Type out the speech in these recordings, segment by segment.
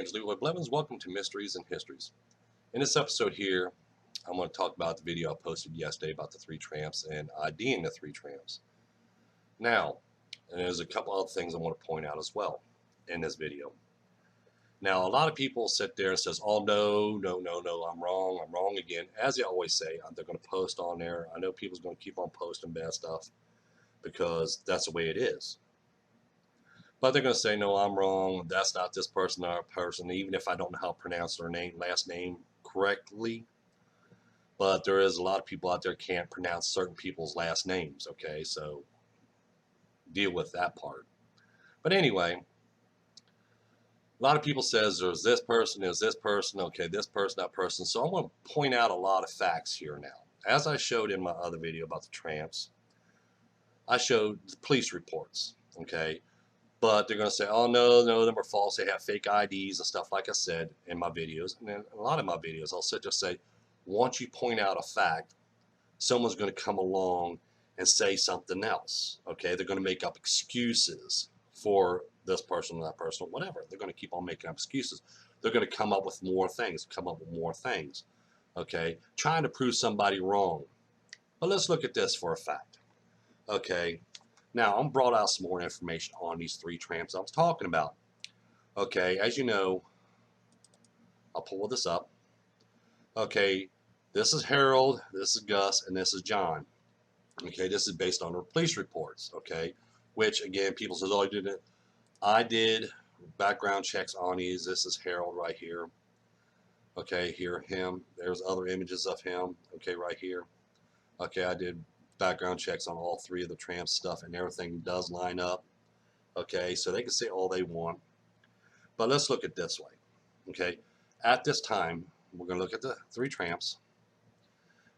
name's Leroy Blevins. Welcome to Mysteries and Histories. In this episode here, I'm going to talk about the video I posted yesterday about the Three Tramps and IDing the Three Tramps. Now, and there's a couple other things I want to point out as well in this video. Now, a lot of people sit there and says, oh, no, I'm wrong again. As they always say, they're going to post on there. I know people's going to keep on posting bad stuff because that's the way it is. But they're going to say, no, I'm wrong. That's not this person or person, even if I don't know how to pronounce their last name correctly. But there is a lot of people out there can't pronounce certain people's last names, okay? So deal with that part. But anyway, a lot of people says there's this person, okay, this person, that person. So I'm going to point out a lot of facts here now. As I showed in my other video about the tramps, I showed the police reports, okay? But they're going to say, oh, no, them are false. They have fake IDs and stuff, like I said in my videos. And then a lot of my videos, I'll sit there and say, once you point out a fact, someone's going to come along and say something else. Okay, they're going to make up excuses for this person or that person or whatever. They're going to keep on making up excuses. They're going to come up with more things, Okay, trying to prove somebody wrong. But let's look at this for a fact. Okay. Now, I'm brought out some more information on these three tramps I was talking about. Okay, as you know, I'll pull this up. Okay, this is Harold, this is Gus, and this is John. Okay, this is based on the police reports, okay, which, again, people say, oh, I did background checks on these. This is Harold right here. Okay, here, him. There's other images of him, okay, right here. Okay, I did background checks on all three of the tramp stuff, and everything does line up. Okay, so they can say all they want, but let's look at this way. Okay, at this time, we're going to look at the three tramps.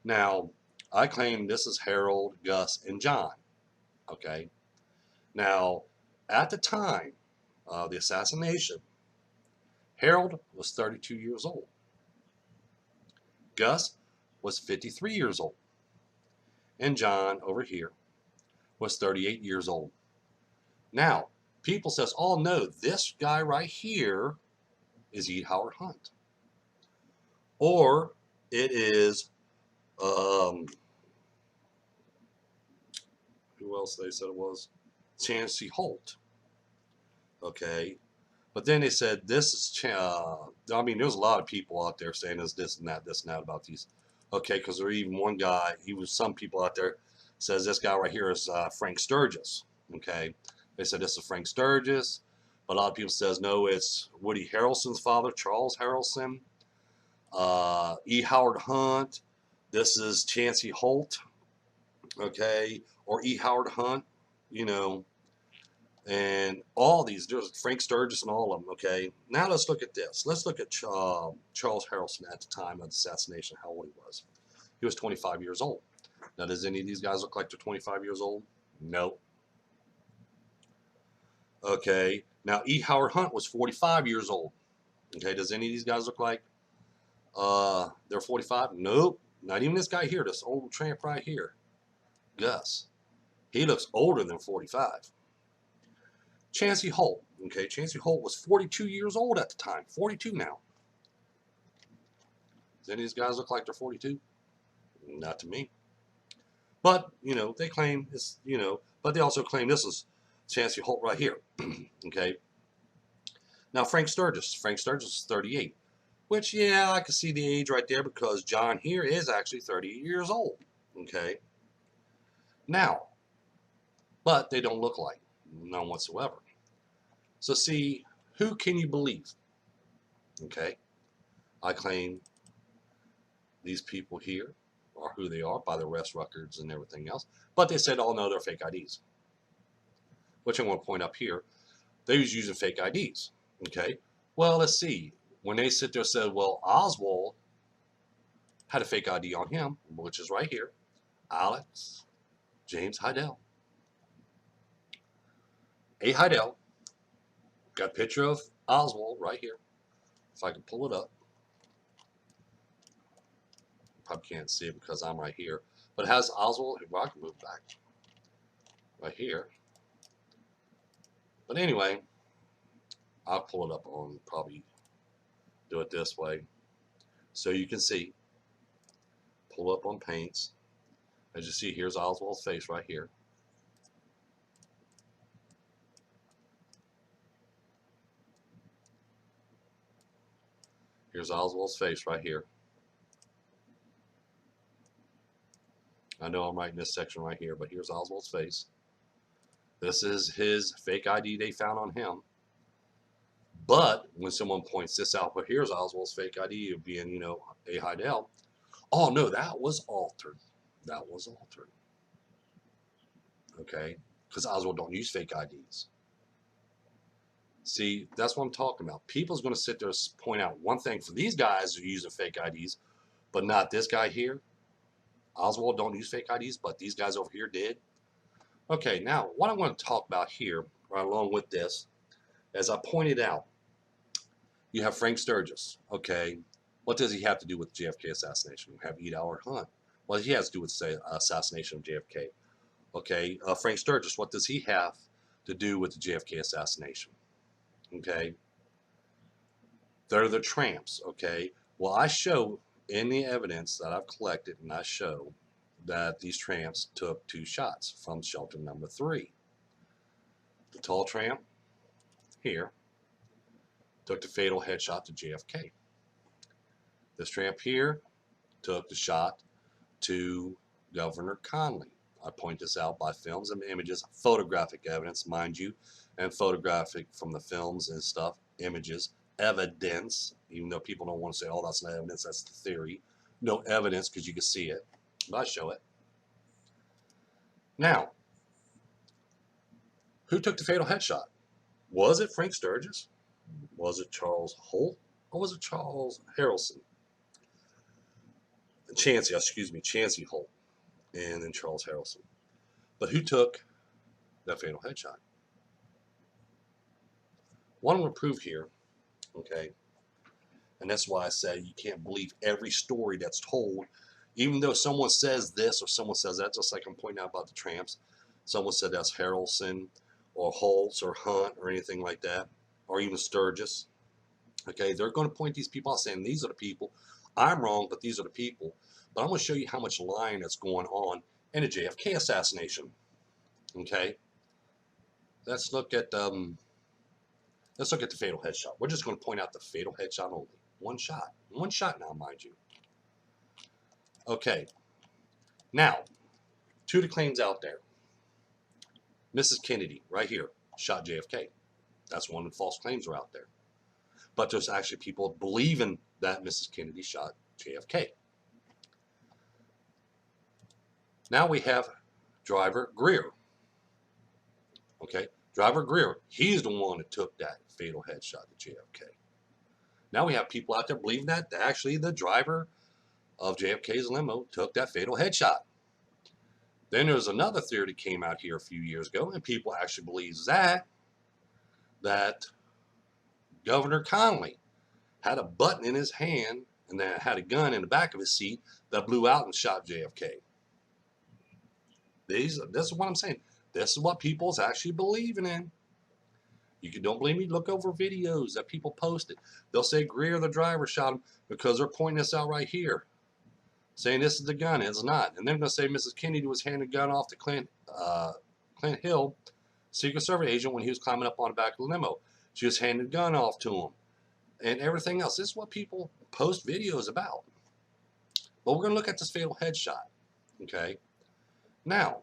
Now, I claim this is Harold, Gus, and John. Okay, now at the time of the assassination, Harold was 32 years old. Gus was 53 years old. And John over here was 38 years old. Now, people says, oh no, this guy right here is E. Howard Hunt. Or it is, who else they said it was? Chancey Holt. Okay. But then they said this is, I mean, there's a lot of people out there saying this and that about these. Okay, because there even one guy, some people out there says this guy right here is Frank Sturgis. Okay, they said this is Frank Sturgis, but a lot of people says no, it's Woody Harrelson's father, Charles Harrelson. E. Howard Hunt. This is Chancey Holt. Okay, or E. Howard Hunt. You know, and all these, there's Frank Sturgis and all of them. Okay, now let's look at this. Let's look at Charles Harrelson at the time of the assassination, how old he was. He was 25 years old. Now, does any of these guys look like they're 25 years old? No. Okay, now E. Howard Hunt was 45 years old. Okay, does any of these guys look like they're 45? Nope, not even this guy here, this old tramp right here, Gus. He looks older than 45. Chancey Holt. Okay, Chancey Holt was 42 years old at the time. 42 now. Does any of these guys look like they're 42? Not to me. But, you know, they claim this, you know, but they also claim this is Chancey Holt right here. Okay. Now, Frank Sturgis. Frank Sturgis is 38. Which, yeah, I can see the age right there because John here is actually 38 years old. Okay. Now, but they don't look like. None whatsoever. So see, who can you believe? Okay, I claim these people here are who they are by the arrest records and everything else. But they said, oh no, they're fake IDs. Which I'm going to point up here. They was using fake IDs. Okay, well, let's see. When they sit there and said, well, Oswald had a fake ID on him, which is right here. Alex James Heidel. A. Heidel. Got a picture of Oswald right here. If I can pull it up. Probably can't see it because I'm right here. But it has Oswald. Well, I can move back. Right here. But anyway, I'll pull it up on probably Do it this way so you can see. Pull up on paints. As you see, here's Oswald's face right here. Here's Oswald's face right here. I know I'm writing this section right here, but here's Oswald's face. This is his fake ID they found on him. But when someone points this out, but here's Oswald's fake ID of being, you know, a Heidel. Oh no, that was altered. That was altered. Okay, because Oswald don't use fake IDs. See, that's what I'm talking about. People's going to sit there and point out one thing for these guys who are using fake IDs, but not this guy here. Oswald don't use fake IDs, but these guys over here did. Okay, now what I want to talk about here, right along with this, as I pointed out, you have Frank Sturgis. Okay, what does he have to do with the JFK assassination? You have Eat Howard Hunt. What he has to do with the assassination of JFK. Okay, Frank Sturgis, what does he have to do with the JFK assassination? Okay, they're the tramps. Okay, well, I show in the evidence that I've collected, and I show that these tramps took 2 shots from shelter number 3. The tall tramp here took the fatal headshot to JFK. This tramp here took the shot to Governor Conley. I point this out by films and images, photographic evidence, mind you, and photographic from the films and stuff, images, evidence, even though people don't want to say, oh, that's not evidence, that's the theory. No evidence because you can see it, but I show it. Now, who took the fatal headshot? Was it Frank Sturgis? Was it Charles Holt? Or was it Charles Harrelson? Chancey Holt, and then Charles Harrelson. But who took that fatal headshot? What I'm going to prove here, okay, and that's why I say you can't believe every story that's told, even though someone says this or someone says that, just like I'm pointing out about the tramps. Someone said that's Harrelson or Holtz or Hunt or anything like that, or even Sturgis. Okay, they're going to point these people out saying these are the people. I'm wrong, but these are the people. But I'm going to show you how much lying that's going on in the JFK assassination. Okay, let's look at the fatal headshot. We're just going to point out the fatal headshot only. One shot now, mind you. Okay, now 2 of the claims out there. Mrs. Kennedy, right here, shot JFK. That's one of the false claims are out there. But there's actually people believing that Mrs. Kennedy shot JFK. Now we have Driver Greer. Okay, Driver Greer, he's the one that took that fatal headshot to JFK. Now we have people out there believing that actually the driver of JFK's limo took that fatal headshot. Then there's another theory that came out here a few years ago, and people actually believe that Governor Conley had a button in his hand and then had a gun in the back of his seat that blew out and shot JFK. This is what I'm saying. This is what people's actually believing in. You don't believe me? Look over videos that people posted. They'll say Greer, the driver, shot him because they're pointing this out right here, saying this is the gun. It's not. And they're going to say Mrs. Kennedy was handing a gun off to Clint Hill, Secret Service agent, when he was climbing up on the back of the limo. She was handing a gun off to him and everything else. This is what people post videos about. But we're going to look at this fatal headshot. Okay. Now,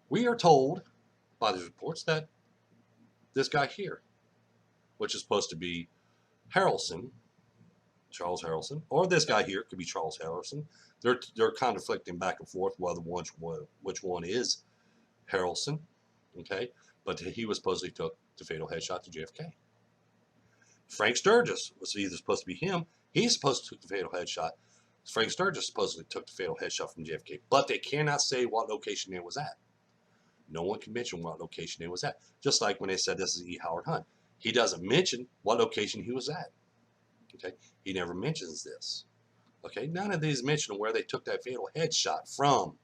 we are told by these reports that this guy here, which is supposed to be Harrelson, Charles Harrelson, or this guy here could be Charles Harrelson. They're conflicting back and forth whether which one is Harrelson. Okay, but he was supposedly took the fatal headshot to JFK. Frank Sturgis was either supposed to be him. He's supposed to take the fatal headshot. Frank Sturgis supposedly took the fatal headshot from JFK, but they cannot say what location it was at. No one can mention what location it was at. Just like when they said this is E. Howard Hunt. He doesn't mention what location he was at. Okay, he never mentions this. Okay, none of these mention where they took that fatal headshot from,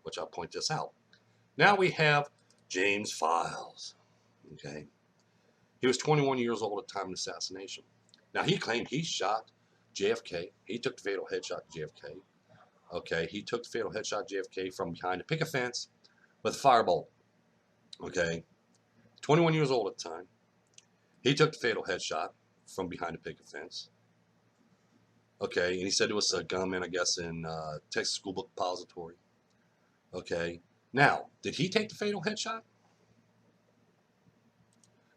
which I'll point this out. Now we have James Files. Okay, He was 21 years old at the time of the assassination. Now, he claimed he shot JFK. He took the fatal headshot to JFK. Okay, he took the fatal headshot to JFK from behind a picket fence with a firebolt. Okay, 21 years old at the time. He took the fatal headshot from behind a picket fence. Okay, and he said it was a gunman, I guess, in Texas School Book Depository. Okay, now, did he take the fatal headshot?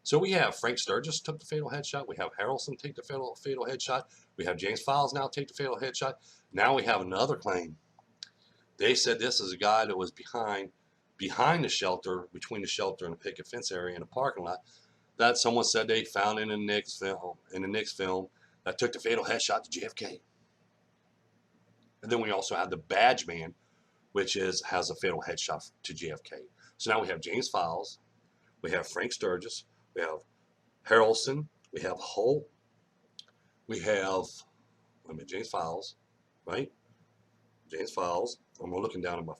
So we have Frank Sturgis took the fatal headshot. We have Harrelson take the fatal headshot. We have James Files now take the fatal headshot. Now we have another claim. They said this is a guy that was behind the shelter, between the shelter and the picket fence area in the parking lot, that someone said they found in the Knicks film, that took the fatal headshot to JFK. And then we also have the Badge Man, which has a fatal headshot to JFK. So now we have James Files, we have Frank Sturgis, we have Harrelson, we have Holt, we have James Files, right? James Files. I'm looking down at my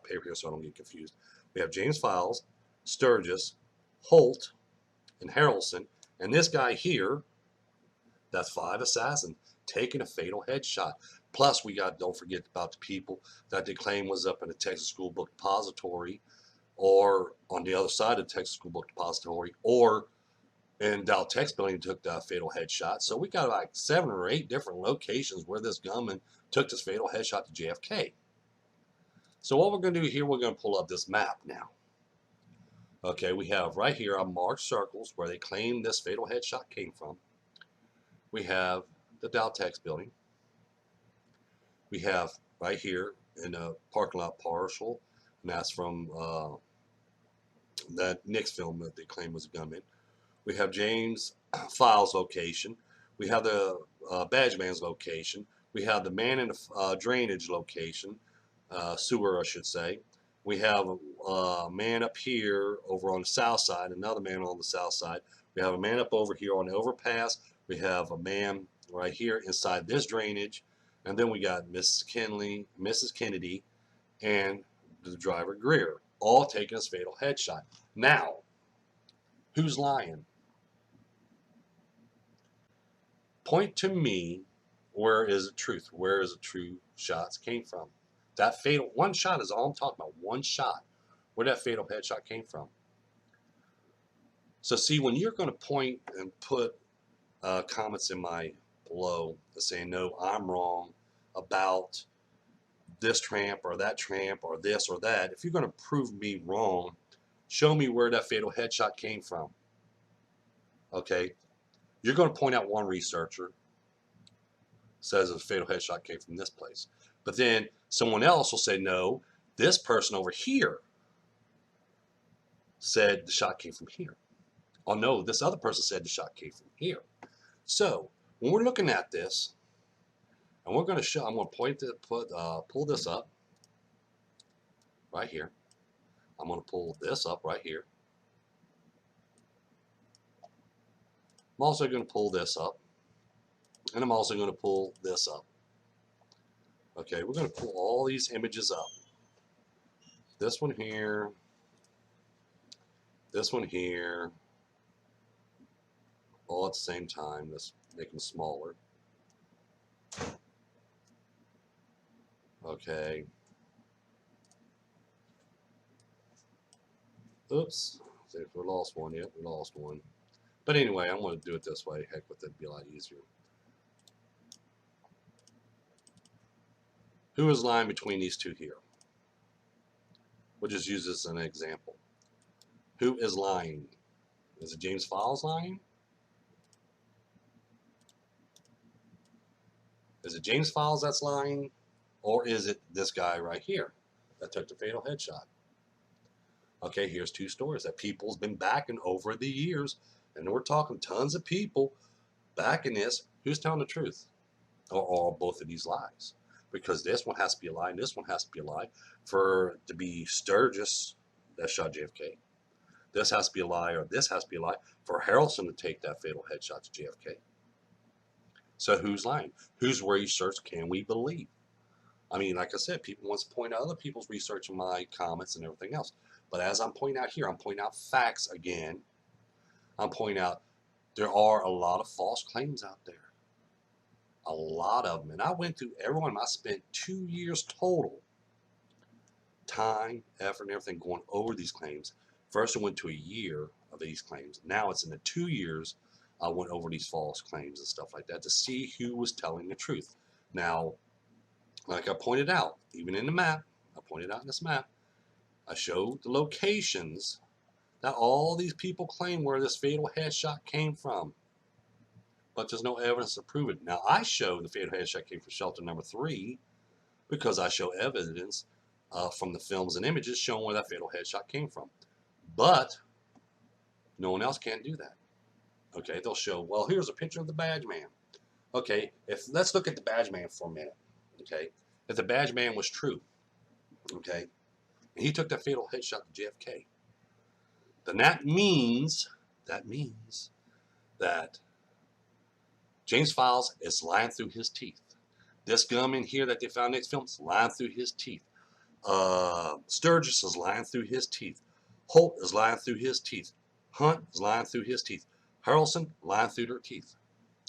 paper here so I don't get confused. We have James Files, Sturgis, Holt, and Harrelson, and this guy here, that's 5 assassins taking a fatal headshot. Plus, we got, don't forget about the people that they claim was up in the Texas School Book Depository, or on the other side of the Texas School Book Depository, or in Dow Tech's building took that fatal headshot. So we got like 7 or 8 different locations where this gunman took this fatal headshot to JFK. So what we're going to do here, we're going to pull up this map now. Okay, we have right here on marked circles where they claim this fatal headshot came from. We have the Dow Tech's building. We have right here in the parking lot partial, and that's from that Knicks film that they claim was a gunman. We have James Files' location. We have the Badge Man's location. We have the man in the drainage location, sewer I should say. We have a man up here over on the south side, another man on the south side. We have a man up over here on the overpass. We have a man right here inside this drainage. And then we got Mrs. Kennedy, and the driver Greer, all taking his fatal headshot. Now, who's lying? Point to me, where is the truth? Where is the true shots came from? That fatal, one shot is all I'm talking about, one shot, where that fatal headshot came from. So see, when you're going to point and put comments in my below saying, no, I'm wrong about this tramp or that tramp or this or that, if you're going to prove me wrong, show me where that fatal headshot came from. Okay? You're going to point out one researcher says a fatal headshot came from this place. But then someone else will say, no, this person over here said the shot came from here. Oh no, this other person said the shot came from here. So when we're looking at this, and we're going to show, I'm going to pull this up right here. I'm going to pull this up right here. I'm also going to pull this up, and I'm also going to pull this up. Okay, we're going to pull all these images up. This one here, this one here, all at the same time. Let's make them smaller. Okay. Oops. See if we lost one yet. We lost one. But anyway, I'm going to do it this way. Heck with it, it'd be a lot easier. Who is lying between these two here? We'll just use this as an example. Who is lying? Is it James Files lying? Is it James Files that's lying? Or is it this guy right here that took the fatal headshot? Okay, here's two stories that people's been backing over the years. And we're talking tons of people backing this. Who's telling the truth? Or both of these lies? Because this one has to be a lie and this one has to be a lie. For it to be Sturgis that shot JFK. This has to be a lie, or this has to be a lie for Harrelson to take that fatal headshot to JFK. So who's lying? Whose research can we believe? I mean, like I said, people want to point out other people's research in my comments and everything else. But as I'm pointing out here, I'm pointing out facts again. I'm pointing out There are a lot of false claims out there. A lot of them. And I went through every one. I spent 2 years total. Time, effort, and everything going over these claims. First, I went to a year of these claims. Now it's in the 2 years I went over these false claims and stuff like that to see who was telling the truth. Now, like I pointed out, even in the map, I pointed out in this map, I showed the locations that all these people claim where this fatal headshot came from. But there's no evidence to prove it. Now, I show the fatal headshot came from shelter number 3 because I show evidence from the films and images showing where that fatal headshot came from. But no one else can do that. Okay, they'll show, well, here's a picture of the badge man. Okay, let's look at the badge man for a minute. Okay, if the badge man was true, okay, and he took that fatal headshot to JFK, then that means that James Files is lying through his teeth. This gunman here that they found next film is lying through his teeth. Sturgis is lying through his teeth. Holt is lying through his teeth. Hunt is lying through his teeth. Harrelson lying through their teeth.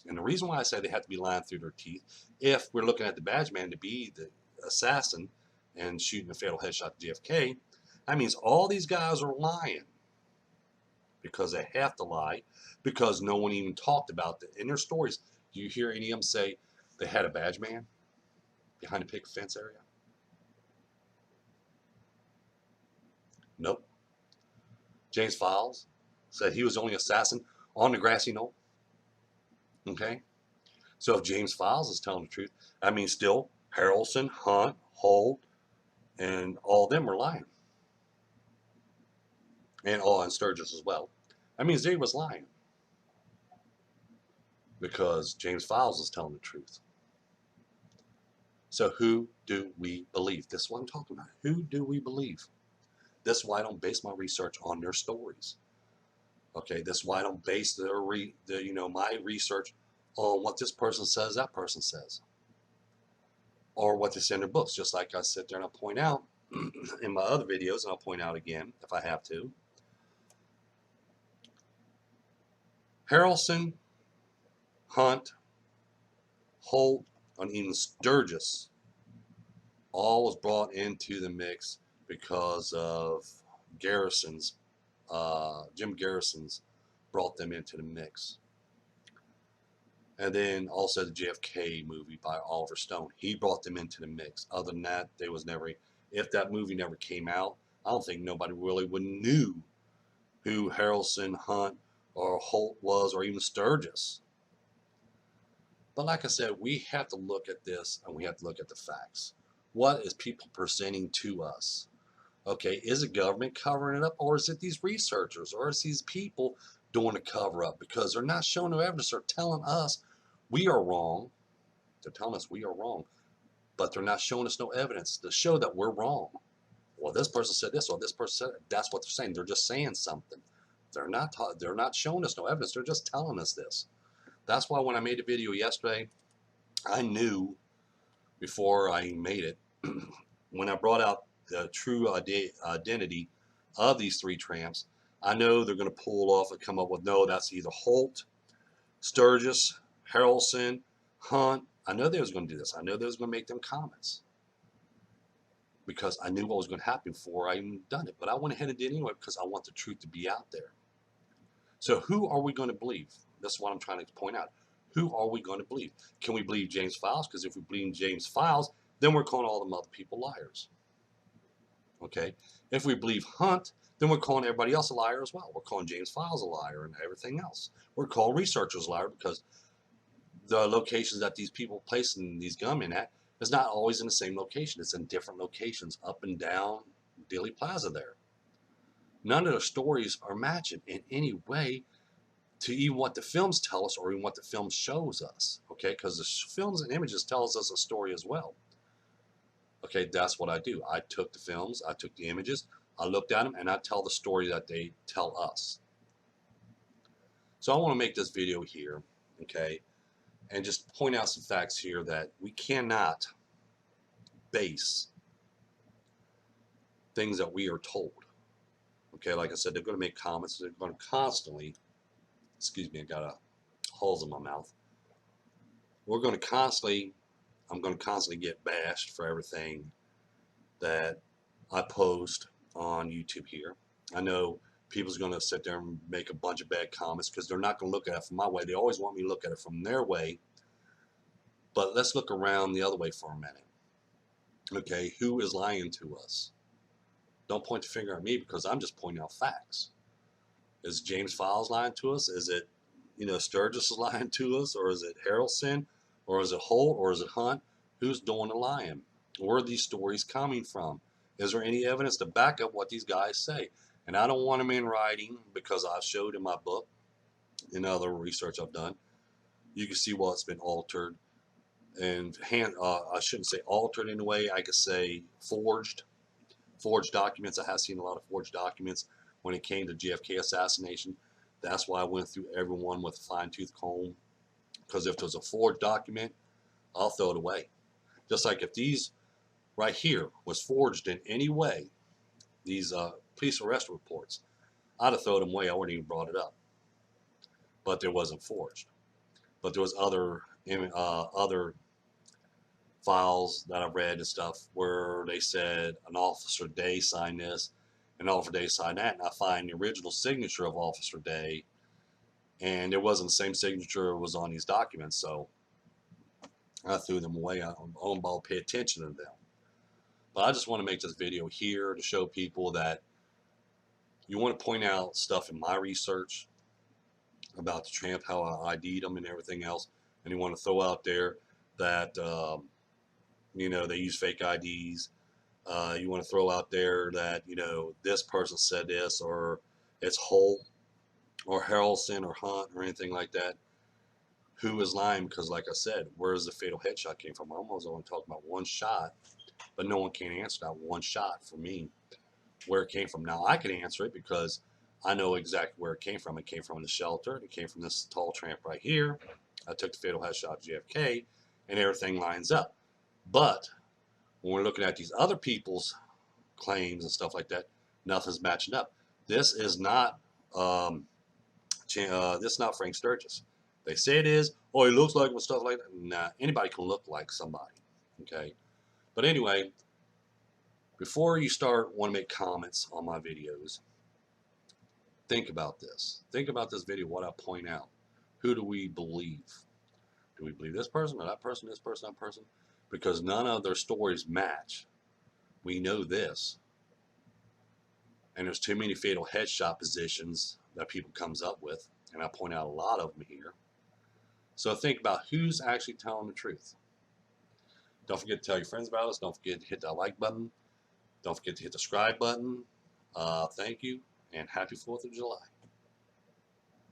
And the reason why I say they have to be lying through their teeth, if we're looking at the badge man to be the assassin and shooting a fatal headshot to JFK, that means all these guys are lying because they have to lie, because no one even talked about it in their stories. Do you hear any of them say they had a badge man behind a picket fence area? Nope. James Files said he was the only assassin on the grassy knoll. Okay? So if James Files is telling the truth, I mean still Harrelson, Hunt, Holt, and all of them are lying. And Sturgis as well. That means they was lying. Because James Files is telling the truth. So who do we believe? This is what I'm talking about. Who do we believe? This is why I don't base my research on their stories. Okay, this is why I don't base my research on what this person says, that person says, or what they say in their books. Just like I sit there and I point out in my other videos, and I'll point out again if I have to. Harrelson, Hunt, Holt, and even Sturgis all was brought into the mix because of Garrison's, Jim Garrison's brought them into the mix. And then also the JFK movie by Oliver Stone, he brought them into the mix. Other than that, there was never, if that movie never came out, I don't think nobody really would knew who Harrelson, Hunt, or Holt was, or even Sturgis. But like I said, we have to look at this and we have to look at the facts. What is people presenting to us? Okay, is the government covering it up, or is it these researchers, or is these people doing a cover up? Because they're not showing no evidence. They're telling us we are wrong. They're telling us we are wrong, but they're not showing us no evidence to show that we're wrong. Well, this person said this, or this person said that. That's what they're saying. They're just saying something. They're not showing us no evidence. They're just telling us this. That's why when I made a video yesterday, I knew before I made it, when I brought out the true identity of these three tramps, I know they're going to pull off and come up with, no, that's either Holt, Sturgis, Harrelson, Hunt. I know they was going to do this. I know they was going to make them comments because I knew what was going to happen before I even done it. But I went ahead and did it anyway because I want the truth to be out there. So who are we going to believe? That's what I'm trying to point out. Who are we going to believe? Can we believe James Files? Because if we believe James Files, then we're calling all the other people liars. Okay? If we believe Hunt, then we're calling everybody else a liar as well. We're calling James Files a liar and everything else. We're calling researchers a liar because the locations that these people placing these gunmen at is not always in the same location. It's in different locations up and down Dealey Plaza there. None of the stories are matching in any way to even what the films tell us or even what the film shows us. Okay, because the films and images tells us a story as well. Okay, that's what I do. I took the films, I took the images, I looked at them, and I tell the story that they tell us. So I want to make this video here, okay, and just point out some facts here that we cannot base things that we are told. Okay, like I said, they're going to make comments. They're going to constantly excuse me, I got holes in my mouth. I'm going to constantly get bashed for everything that I post on YouTube here. I know people's going to sit there and make a bunch of bad comments because they're not going to look at it from my way. They always want me to look at it from their way. But let's look around the other way for a minute. Okay, who is lying to us? Don't point the finger at me because I'm just pointing out facts. Is James Files lying to us? Is it, Sturgis is lying to us? Or is it Harrelson? Or is it Holt? Or is it Hunt? Who's doing the lying? Where are these stories coming from? Is there any evidence to back up what these guys say? And I don't want them in writing because I've showed in my book, in other research I've done, you can see what's been altered. And I shouldn't say altered in a way, I could say forged documents. I have seen a lot of forged documents when it came to JFK assassination. That's why I went through everyone with a fine-tooth comb, because if there's a forged document, I'll throw it away. Just like if these right here was forged in any way, these police arrest reports, I'd have thrown them away. I wouldn't even brought it up. But there wasn't forged. But there was other files that I read and stuff where they said an Officer Day signed this, an Officer Day signed that, and I find the original signature of Officer Day, and it wasn't the same signature that was on these documents, so I threw them away. I don't pay attention to them. But I just want to make this video here to show people that you want to point out stuff in my research about the tramp, how I ID'd them and everything else, and you want to throw out there that they use fake IDs. You want to throw out there that, this person said this, or it's Holt or Harrelson or Hunt or anything like that. Who is lying? Because like I said, where's the fatal headshot came from? I was only talking about one shot, but no one can answer that one shot for me, where it came from. Now I can answer it because I know exactly where it came from. It came from the shelter. It came from this tall tramp right here. I took the fatal headshot to JFK, and everything lines up. But when we're looking at these other people's claims and stuff like that, nothing's matching up. This is not Frank Sturgis. They say it is. Oh, he looks like him and stuff like that. Nah, anybody can look like somebody. Okay, but anyway, before you want to make comments on my videos, think about this. Think about this video. What I point out. Who do we believe? Do we believe this person or that person? This person, that person? Because none of their stories match. We know this. And there's too many fatal headshot positions that people comes up with, and I point out a lot of them here. So think about who's actually telling the truth. Don't forget to tell your friends about us. Don't forget to hit that like button. Don't forget to hit the subscribe button. Thank you, and happy 4th of July.